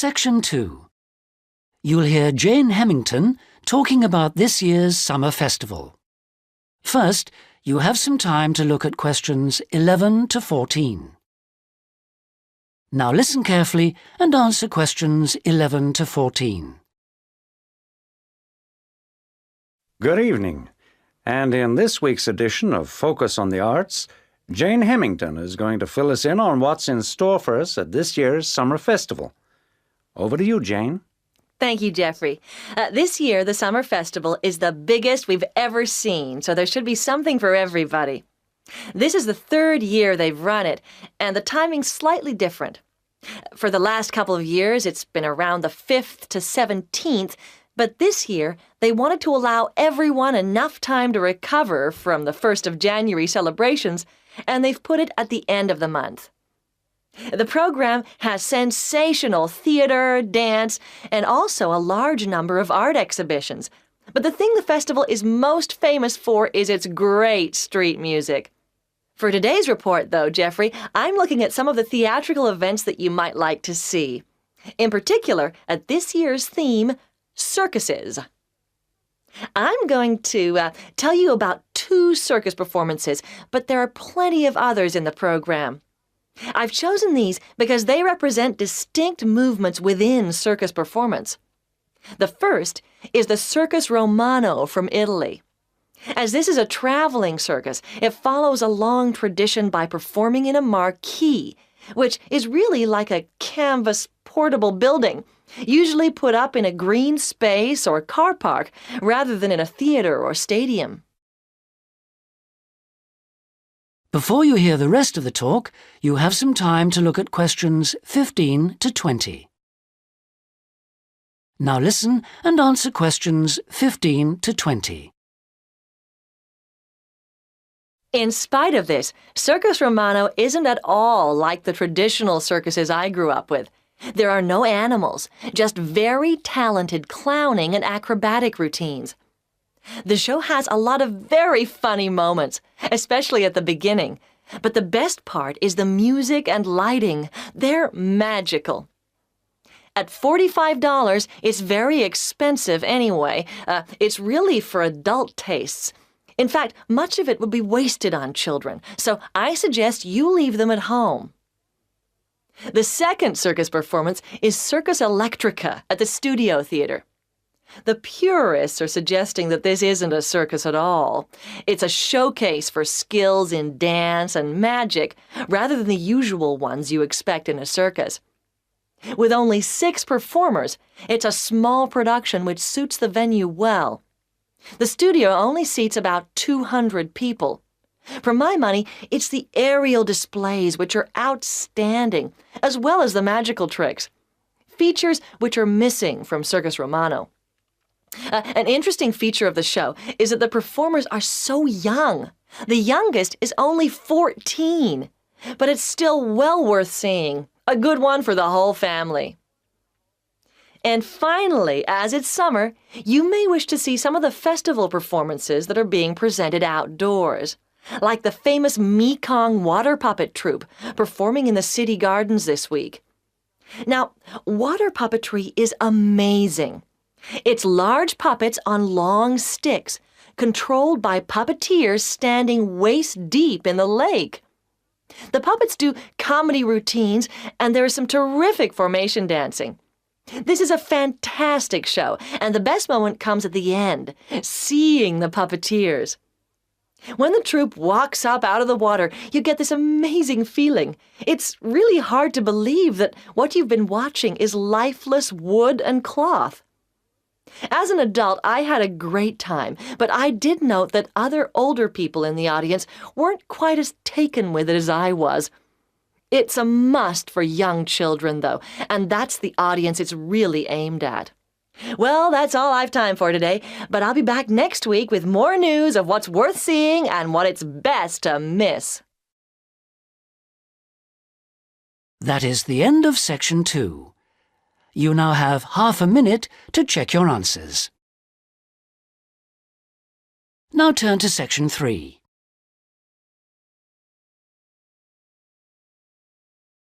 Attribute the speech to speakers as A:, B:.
A: Section 2. You'll hear Jane Hemington talking about this year's summer festival. First, you have some time to look at questions 11 to 14. Now listen carefully and answer questions 11 to 14.
B: Good evening, and in this week's edition of Focus on the Arts, Jane Hemington is going to fill us in on what's in store for us at this year's summer festival. Over to you, Jane.
C: Thank you, Jeffrey. This year, the Summer Festival is the biggest we've ever seen, so there should be something for everybody. This is the third year they've run it, and the timing's slightly different. For the last couple of years, it's been around the 5th to 17th, but this year, they wanted to allow everyone enough time to recover from the 1st of January celebrations, and they've put it at the end of the month. The program has sensational theater, dance, and also a large number of art exhibitions. But the thing the festival is most famous for is its great street music. For today's report, though, Jeffrey, I'm looking at some of the theatrical events that you might like to see. In particular, at this year's theme, circuses. I'm going to tell you about 2 circus performances, but there are plenty of others in the program. I've chosen these because they represent distinct movements within circus performance. The first is the Circus Romano from Italy. As this is a traveling circus, it follows a long tradition by performing in a marquee, which is really like a canvas portable building, usually put up in a green space or car park rather than in a theater or stadium.
A: Before you hear the rest of the talk, you have some time to look at questions 15 to 20. Now listen and answer questions 15 to 20.
C: In spite of this, Circus Romano isn't at all like the traditional circuses I grew up with. There are no animals, just very talented clowning and acrobatic routines. The show has a lot of very funny moments, especially at the beginning. But the best part is the music and lighting. They're magical. At $45, it's very expensive anyway. It's really for adult tastes. In fact, much of it would be wasted on children, so I suggest you leave them at home. The second circus performance is Circus Electrica at the Studio Theater. The purists are suggesting that this isn't a circus at all. It's a showcase for skills in dance and magic rather than the usual ones you expect in a circus. With only 6 performers, it's a small production which suits the venue well. The studio only seats about 200 people. For my money, it's the aerial displays which are outstanding, as well as the magical tricks, features which are missing from Circus Romano. An interesting feature of the show is that the performers are so young. The youngest is only 14, but it's still well worth seeing. A good one for the whole family. And finally, as it's summer, you may wish to see some of the festival performances that are being presented outdoors, like the famous Mekong water puppet troupe performing in the city gardens this week. Now, water puppetry is amazing. It's large puppets on long sticks, controlled by puppeteers standing waist-deep in the lake. The puppets do comedy routines, and there is some terrific formation dancing. This is a fantastic show, and the best moment comes at the end, seeing the puppeteers. When the troupe walks up out of the water, you get this amazing feeling. It's really hard to believe that what you've been watching is lifeless wood and cloth. As an adult, I had a great time, but I did note that other older people in the audience weren't quite as taken with it as I was. It's a must for young children, though, and that's the audience it's really aimed at. Well, that's all I've time for today, but I'll be back next week with more news of what's worth seeing and what it's best to miss.
A: That is the end of Section 2. You now have half a minute to check your answers. Now turn to Section 3.